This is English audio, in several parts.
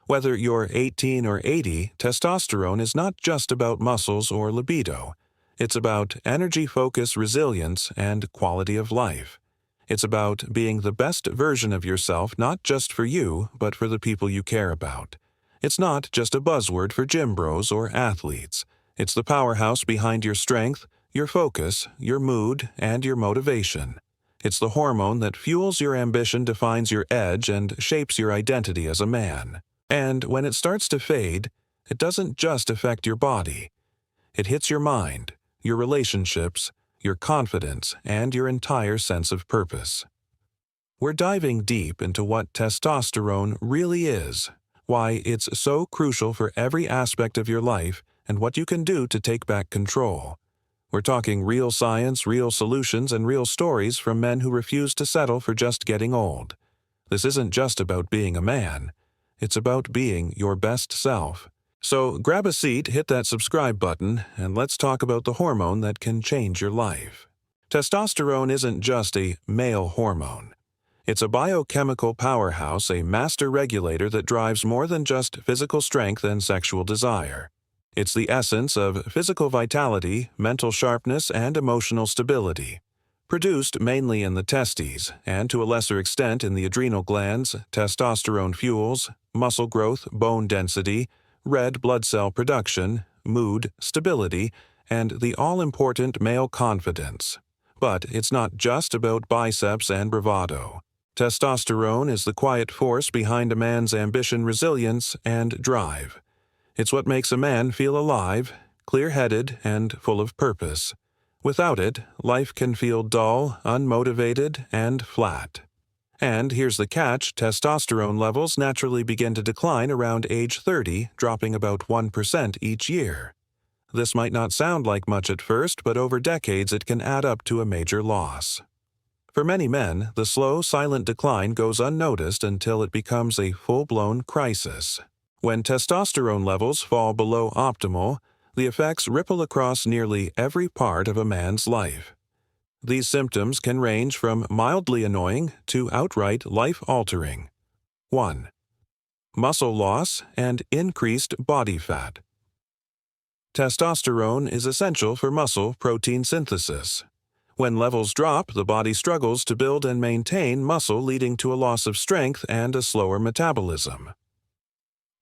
Whether you're 18 or 80, testosterone is not just about muscles or libido. It's about energy, focus, resilience, and quality of life. It's about being the best version of yourself, not just for you, but for the people you care about. It's not just a buzzword for gym bros or athletes. It's the powerhouse behind your strength, your focus, your mood, and your motivation. It's the hormone that fuels your ambition, defines your edge, and shapes your identity as a man. And when it starts to fade, it doesn't just affect your body. It hits your mind, your relationships, your confidence, and your entire sense of purpose. We're diving deep into what testosterone really is, why it's so crucial for every aspect of your life, and what you can do to take back control. We're talking real science, real solutions, and real stories from men who refuse to settle for just getting old. This isn't just about being a man. It's about being your best self. So grab a seat, hit that subscribe button, and let's talk about the hormone that can change your life. Testosterone isn't just a male hormone. It's a biochemical powerhouse, a master regulator that drives more than just physical strength and sexual desire. It's the essence of physical vitality, mental sharpness, and emotional stability. Produced mainly in the testes, and to a lesser extent in the adrenal glands, testosterone fuels muscle growth, bone density, red blood cell production, mood, stability, and the all-important male confidence. But it's not just about biceps and bravado. Testosterone is the quiet force behind a man's ambition, resilience, and drive. It's what makes a man feel alive, clear-headed, and full of purpose. Without it, life can feel dull, unmotivated, and flat. And here's the catch: testosterone levels naturally begin to decline around age 30, dropping about 1% each year. This might not sound like much at first, but over decades it can add up to a major loss. For many men, the slow, silent decline goes unnoticed until it becomes a full-blown crisis. When testosterone levels fall below optimal, the effects ripple across nearly every part of a man's life. These symptoms can range from mildly annoying to outright life-altering. 1. Muscle loss and increased body fat. Testosterone is essential for muscle protein synthesis. When levels drop, the body struggles to build and maintain muscle, leading to a loss of strength and a slower metabolism.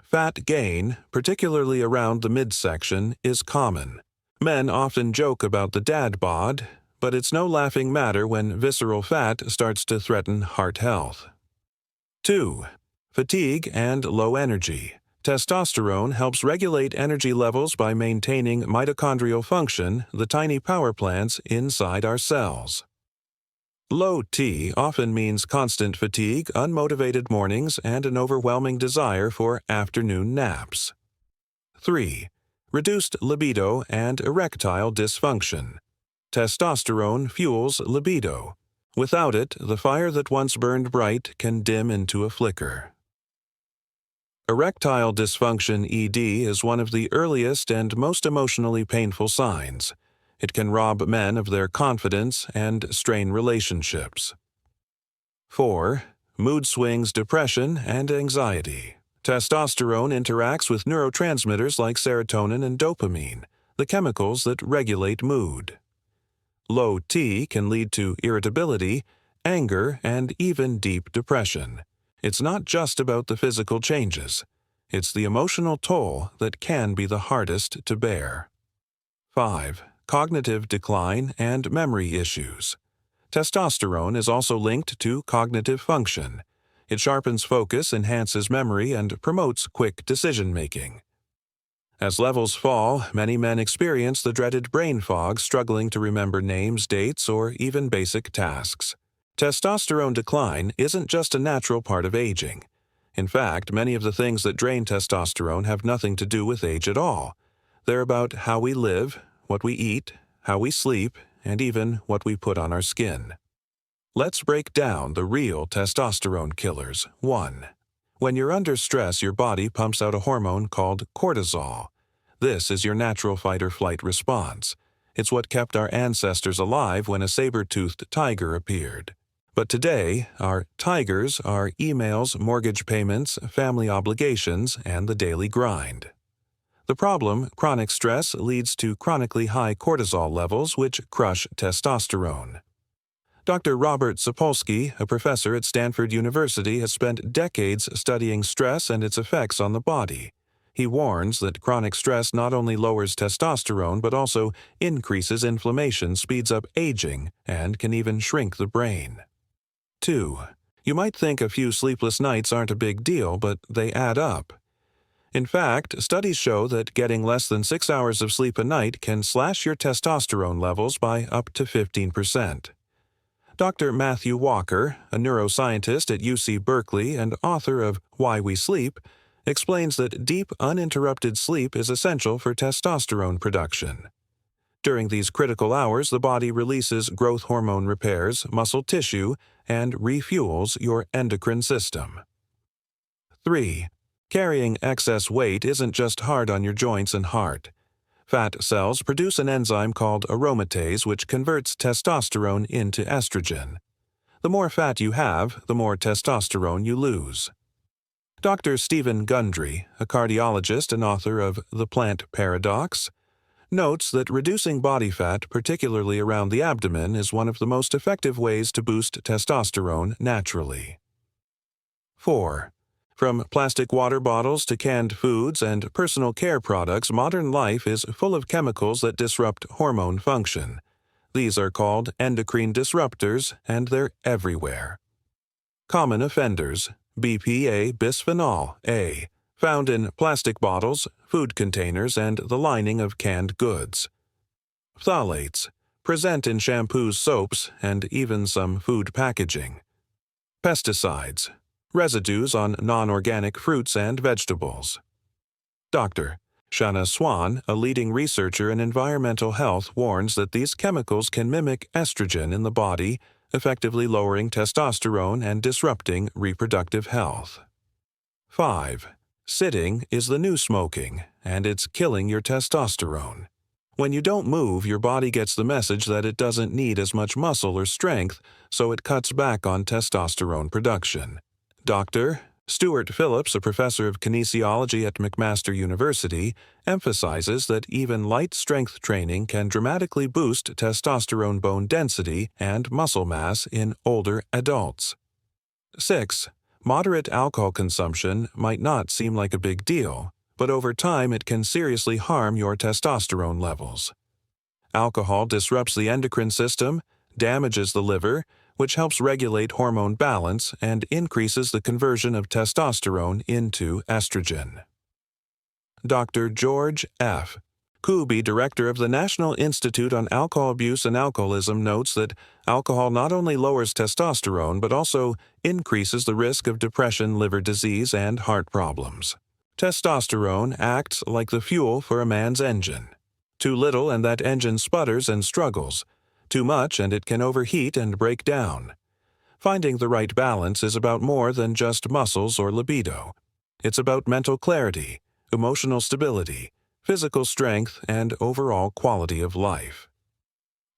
Fat gain, particularly around the midsection, is common. Men often joke about the dad bod, but it's no laughing matter when visceral fat starts to threaten heart health. 2. Fatigue and low energy. Testosterone helps regulate energy levels by maintaining mitochondrial function, the tiny power plants inside our cells. Low T often means constant fatigue, unmotivated mornings, and an overwhelming desire for afternoon naps. 3. Reduced libido and erectile dysfunction. Testosterone fuels libido. Without it, the fire that once burned bright can dim into a flicker. Erectile dysfunction (ED) is one of the earliest and most emotionally painful signs. It can rob men of their confidence and strain relationships. 4. Mood swings, depression, and anxiety. Testosterone interacts with neurotransmitters like serotonin and dopamine, the chemicals that regulate mood. Low T can lead to irritability, anger, and even deep depression. It's not just about the physical changes. It's the emotional toll that can be the hardest to bear. 5. Cognitive decline and memory issues. Testosterone is also linked to cognitive function. It sharpens focus, enhances memory, and promotes quick decision-making. As levels fall, many men experience the dreaded brain fog, struggling to remember names, dates, or even basic tasks. Testosterone decline isn't just a natural part of aging. In fact, many of the things that drain testosterone have nothing to do with age at all. They're about how we live, what we eat, how we sleep, and even what we put on our skin. Let's break down the real testosterone killers. 1. When you're under stress, your body pumps out a hormone called cortisol. This is your natural fight-or-flight response. It's what kept our ancestors alive when a saber-toothed tiger appeared. But today, our tigers are emails, mortgage payments, family obligations, and the daily grind. The problem, chronic stress, leads to chronically high cortisol levels, which crush testosterone. Dr. Robert Sapolsky, a professor at Stanford University, has spent decades studying stress and its effects on the body. He warns that chronic stress not only lowers testosterone but also increases inflammation, speeds up aging, and can even shrink the brain. 2. You might think a few sleepless nights aren't a big deal, but they add up. In fact, studies show that getting less than 6 hours of sleep a night can slash your testosterone levels by up to 15%. Dr. Matthew Walker, a neuroscientist at UC Berkeley and author of Why We Sleep, explains that deep, uninterrupted sleep is essential for testosterone production. During these critical hours, the body releases growth hormone repairs muscle tissue and refuels your endocrine system. 3. Carrying excess weight isn't just hard on your joints and heart. Fat cells produce an enzyme called aromatase which converts testosterone into estrogen. The more fat you have, the more testosterone you lose. Dr. Stephen Gundry, a cardiologist and author of The Plant Paradox, notes that reducing body fat, particularly around the abdomen, is one of the most effective ways to boost testosterone naturally. 4. From plastic water bottles to canned foods and personal care products, modern life is full of chemicals that disrupt hormone function. These are called endocrine disruptors, and they're everywhere. Common offenders: BPA bisphenol A, found in plastic bottles, food containers, and the lining of canned goods. Phthalates, present in shampoos, soaps, and even some food packaging. Pesticides, residues on non-organic fruits and vegetables. Dr. Shanna Swan, a leading researcher in environmental health, warns that these chemicals can mimic estrogen in the body, effectively lowering testosterone and disrupting reproductive health. 5. Sitting is the new smoking, and it's killing your testosterone. When you don't move, your body gets the message that it doesn't need as much muscle or strength, so it cuts back on testosterone production. Dr. Stuart Phillips, a professor of kinesiology at McMaster University, emphasizes that even light strength training can dramatically boost testosterone bone density and muscle mass in older adults. 6. Moderate alcohol consumption might not seem like a big deal, but over time it can seriously harm your testosterone levels. Alcohol disrupts the endocrine system, damages the liver, which helps regulate hormone balance and increases the conversion of testosterone into estrogen. Dr. George F. Kuby, director of the National Institute on Alcohol Abuse and Alcoholism, notes that alcohol not only lowers testosterone but also increases the risk of depression, liver disease, and heart problems. Testosterone acts like the fuel for a man's engine. Too little and that engine sputters and struggles. Too much and it can overheat and break down. Finding the right balance is about more than just muscles or libido. It's about mental clarity, emotional stability, physical strength, and overall quality of life.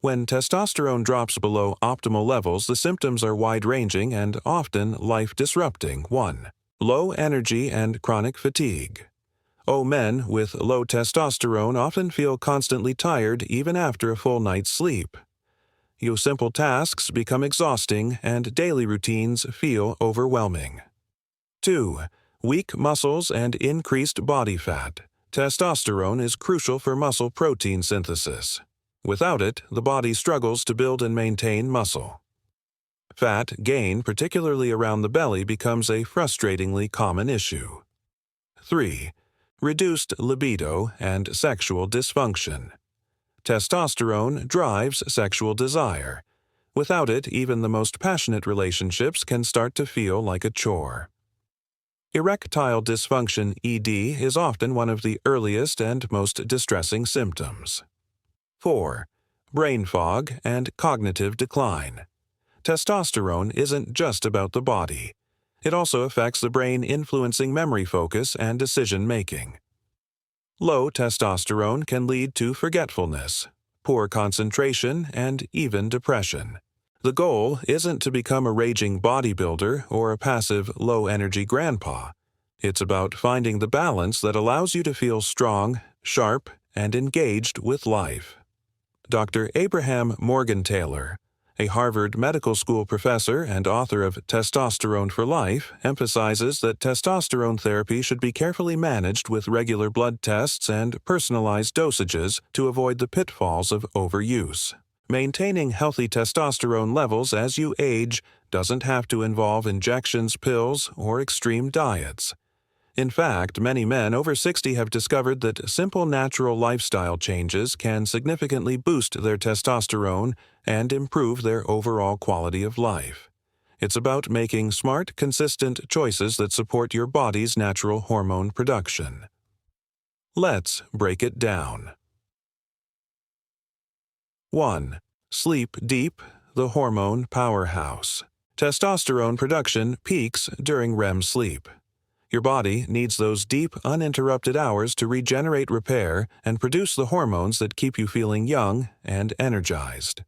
When testosterone drops below optimal levels, the symptoms are wide-ranging and often life-disrupting. 1. Low energy and chronic fatigue. Men with low testosterone often feel constantly tired even after a full night's sleep. Your simple tasks become exhausting and daily routines feel overwhelming. 2. Weak muscles and increased body fat. Testosterone is crucial for muscle protein synthesis. Without it, the body struggles to build and maintain muscle. Fat gain, particularly around the belly, becomes a frustratingly common issue. 3. Reduced libido and sexual dysfunction. Testosterone drives sexual desire. Without it, even the most passionate relationships can start to feel like a chore. Erectile dysfunction (ED) is often one of the earliest and most distressing symptoms. 4. Brain fog and cognitive decline. Testosterone isn't just about the body. It also affects the brain, influencing memory, focus, and decision-making. Low testosterone can lead to forgetfulness, poor concentration, and even depression. The goal isn't to become a raging bodybuilder or a passive, low-energy grandpa. It's about finding the balance that allows you to feel strong, sharp, and engaged with life. Dr. Abraham Morgan-Taylor, a Harvard Medical School professor and author of Testosterone for Life, emphasizes that testosterone therapy should be carefully managed with regular blood tests and personalized dosages to avoid the pitfalls of overuse. Maintaining healthy testosterone levels as you age doesn't have to involve injections, pills, or extreme diets. In fact, many men over 60 have discovered that simple natural lifestyle changes can significantly boost their testosterone and improve their overall quality of life. It's about making smart, consistent choices that support your body's natural hormone production. Let's break it down. 1. Sleep deep, the hormone powerhouse. Testosterone production peaks during REM sleep. Your body needs those deep, uninterrupted hours to regenerate, repair, and produce the hormones that keep you feeling young and energized.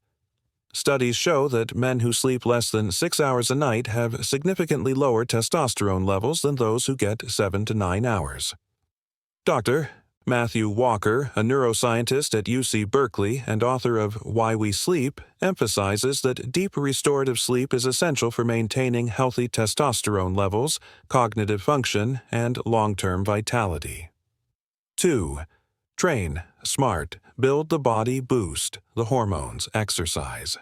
Studies show that men who sleep less than 6 hours a night have significantly lower testosterone levels than those who get 7 to 9 hours. Dr. Matthew Walker, a neuroscientist at UC Berkeley and author of Why We Sleep, emphasizes that deep restorative sleep is essential for maintaining healthy testosterone levels, cognitive function, and long-term vitality. 2. Train, smart, build the body, boost the hormones, exercise.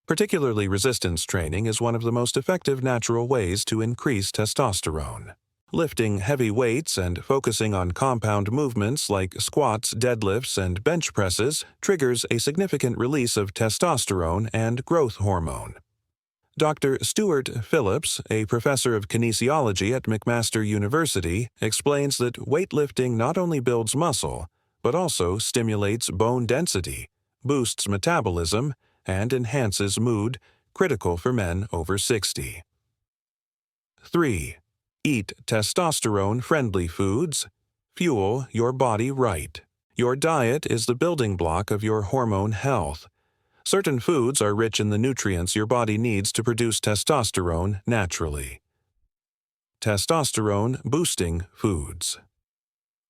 Particularly resistance training is one of the most effective natural ways to increase testosterone. Lifting heavy weights and focusing on compound movements like squats, deadlifts, and bench presses triggers a significant release of testosterone and growth hormone. Dr. Stuart Phillips, a professor of kinesiology at McMaster University, explains that weightlifting not only builds muscle, but also stimulates bone density, boosts metabolism, and enhances mood, critical for men over 60. 3. Eat testosterone-friendly foods. Fuel your body right. Your diet is the building block of your hormone health. Certain foods are rich in the nutrients your body needs to produce testosterone naturally. Testosterone-boosting foods.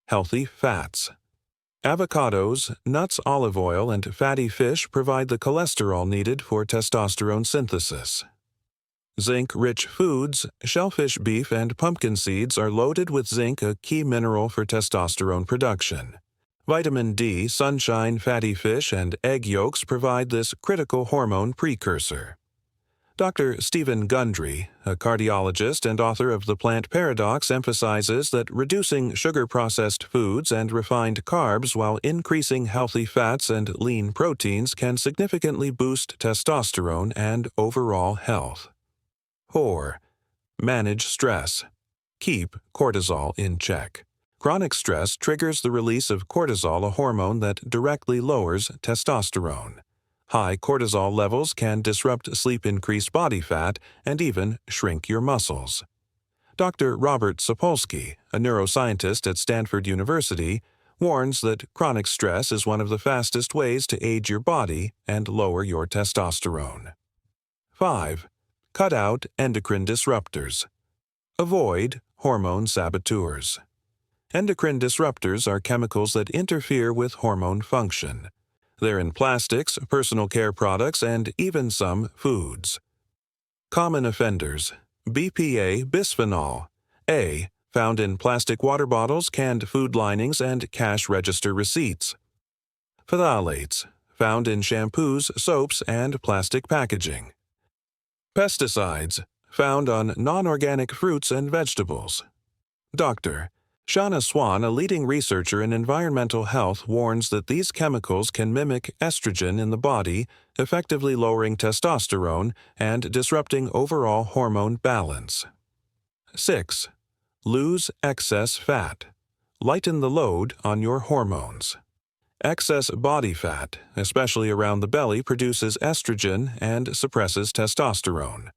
Healthy fats. Avocados, nuts, olive oil, and fatty fish provide the cholesterol needed for testosterone synthesis. Zinc-rich foods, shellfish, beef, and pumpkin seeds are loaded with zinc, a key mineral for testosterone production. Vitamin D, sunshine, fatty fish, and egg yolks provide this critical hormone precursor. Dr. Stephen Gundry, a cardiologist and author of The Plant Paradox, emphasizes that reducing sugar-processed foods and refined carbs while increasing healthy fats and lean proteins can significantly boost testosterone and overall health. 4. Manage stress. Keep cortisol in check. Chronic stress triggers the release of cortisol, a hormone that directly lowers testosterone. High cortisol levels can disrupt sleep, increase body fat, and even shrink your muscles. Dr. Robert Sapolsky, a neuroscientist at Stanford University, warns that chronic stress is one of the fastest ways to age your body and lower your testosterone. 5. Cut out endocrine disruptors. Avoid hormone saboteurs. Endocrine disruptors are chemicals that interfere with hormone function. They're in plastics, personal care products, and even some foods. Common offenders: BPA bisphenol A, found in plastic water bottles, canned food linings, and cash register receipts. Phthalates, found in shampoos, soaps, and plastic packaging. Pesticides, found on non-organic fruits and vegetables. Dr. Shauna Swan, a leading researcher in environmental health, warns that these chemicals can mimic estrogen in the body, effectively lowering testosterone and disrupting overall hormone balance. 6. Lose excess fat. Lighten the load on your hormones. Excess body fat, especially around the belly, produces estrogen and suppresses testosterone.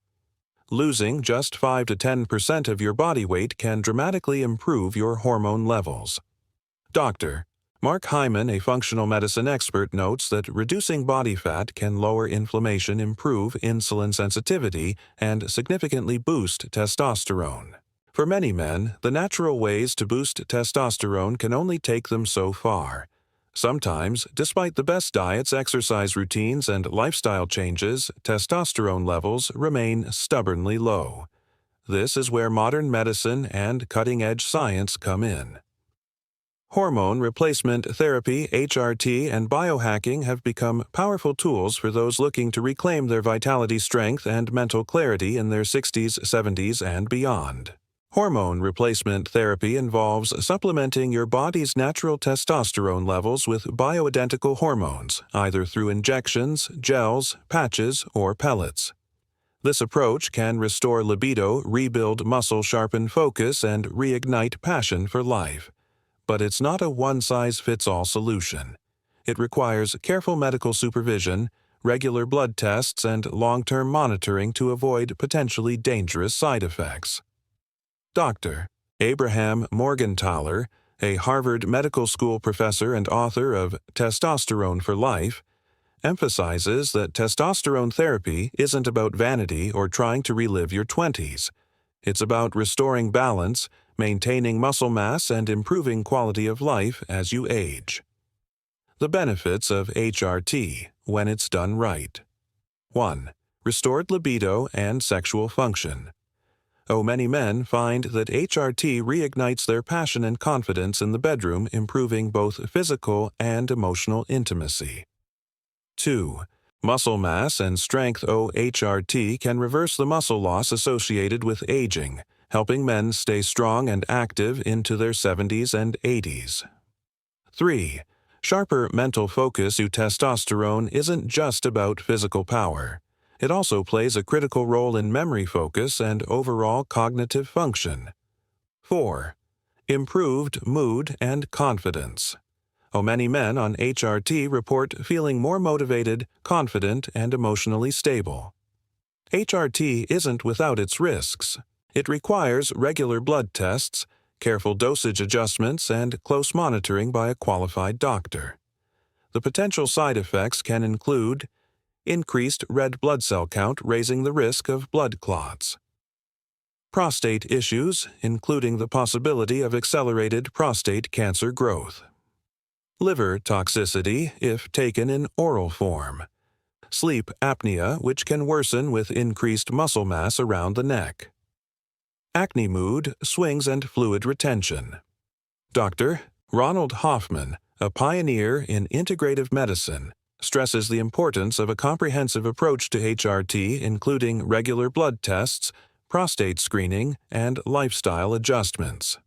Losing just 5 to 10% of your body weight can dramatically improve your hormone levels. Dr. Mark Hyman, a functional medicine expert, notes that reducing body fat can lower inflammation, improve insulin sensitivity, and significantly boost testosterone. For many men, the natural ways to boost testosterone can only take them so far. Sometimes, despite the best diets, exercise routines, and lifestyle changes, testosterone levels remain stubbornly low. This is where modern medicine and cutting-edge science come in. Hormone Replacement Therapy, HRT, and biohacking have become powerful tools for those looking to reclaim their vitality, strength, and mental clarity in their 60s, 70s, and beyond. Hormone replacement therapy involves supplementing your body's natural testosterone levels with bioidentical hormones, either through injections, gels, patches, or pellets. This approach can restore libido, rebuild muscle, sharpen focus, and reignite passion for life. But it's not a one-size-fits-all solution. It requires careful medical supervision, regular blood tests, and long-term monitoring to avoid potentially dangerous side effects. Dr. Abraham Morgentaler, a Harvard Medical School professor and author of Testosterone for Life, emphasizes that testosterone therapy isn't about vanity or trying to relive your 20s. It's about restoring balance, maintaining muscle mass, and improving quality of life as you age. The benefits of HRT when it's done right. 1. Restored libido and sexual function. Many men find that HRT reignites their passion and confidence in the bedroom, improving both physical and emotional intimacy. 2. Muscle mass and strength. HRT can reverse the muscle loss associated with aging, helping men stay strong and active into their 70s and 80s. 3. Sharper mental focus. Testosterone isn't just about physical power. It also plays a critical role in memory focus and overall cognitive function. 4. Improved mood and confidence. Many men on HRT report feeling more motivated, confident, and emotionally stable. HRT isn't without its risks. It requires regular blood tests, careful dosage adjustments, and close monitoring by a qualified doctor. The potential side effects can include increased red blood cell count, raising the risk of blood clots. Prostate issues, including the possibility of accelerated prostate cancer growth. Liver toxicity if taken in oral form. Sleep apnea, which can worsen with increased muscle mass around the neck. Acne, mood swings, and fluid retention. Dr. Ronald Hoffman, a pioneer in integrative medicine, stresses the importance of a comprehensive approach to HRT, including regular blood tests, prostate screening, and lifestyle adjustments.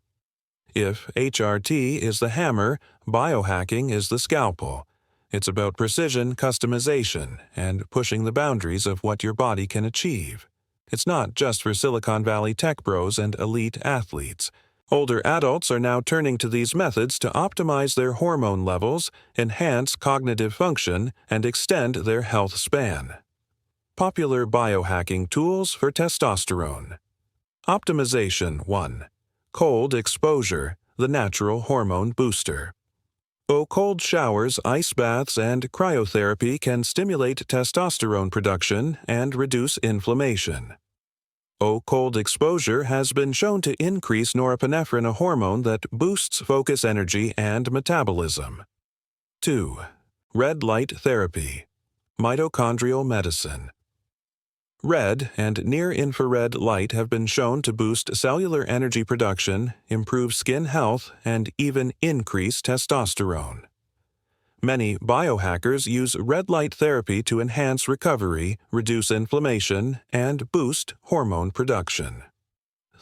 If HRT is the hammer, biohacking is the scalpel. It's about precision, customization, and pushing the boundaries of what your body can achieve. It's not just for Silicon Valley tech bros and elite athletes. Older adults are now turning to these methods to optimize their hormone levels, enhance cognitive function, and extend their health span. Popular biohacking tools for testosterone. Optimization 1. Cold exposure, the natural hormone booster. Cold showers, ice baths, and cryotherapy can stimulate testosterone production and reduce inflammation. Cold exposure has been shown to increase norepinephrine, a hormone that boosts focus, energy, and metabolism. 2. Red light therapy. Mitochondrial medicine. Red and near-infrared light have been shown to boost cellular energy production, improve skin health, and even increase testosterone. Many biohackers use red light therapy to enhance recovery, reduce inflammation, and boost hormone production.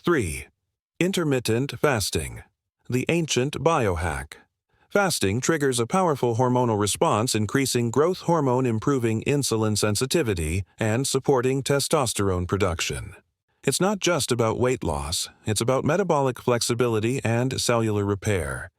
3. Intermittent fasting. The ancient biohack. Fasting triggers a powerful hormonal response, increasing growth hormone, improving insulin sensitivity, and supporting testosterone production. It's not just about weight loss, it's about metabolic flexibility and cellular repair.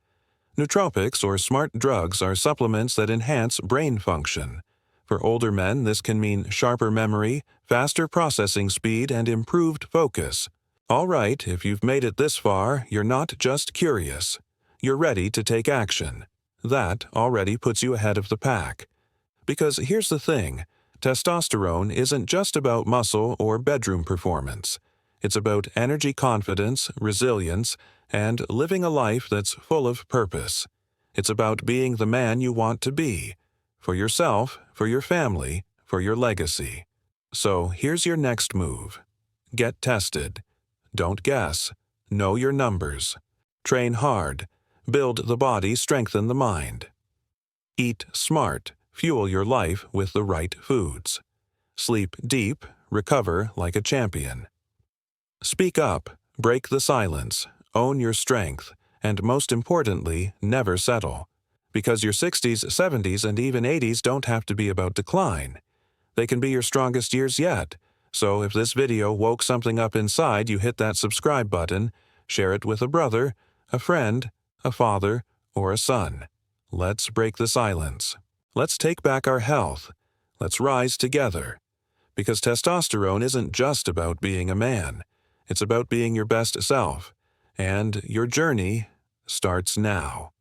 Nootropics or smart drugs are supplements that enhance brain function. For older men, this can mean sharper memory, faster processing speed, and improved focus. All right, if you've made it this far, you're not just curious. You're ready to take action. That already puts you ahead of the pack. Because here's the thing, testosterone isn't just about muscle or bedroom performance. It's about energy confidence, resilience, and living a life that's full of purpose. It's about being the man you want to be, for yourself, for your family, for your legacy. So here's your next move. Get tested. Don't guess. Know your numbers. Train hard. Build the body, strengthen the mind. Eat smart. Fuel your life with the right foods. Sleep deep. Recover like a champion. Speak up. Break the silence. Own your strength. And most importantly, never settle. Because your 60s, 70s, and even 80s don't have to be about decline. They can be your strongest years yet. So if this video woke something up inside, you hit that subscribe button, share it with a brother, a friend, a father, or a son. Let's break the silence. Let's take back our health. Let's rise together. Because testosterone isn't just about being a man. It's about being your best self. And your journey starts now.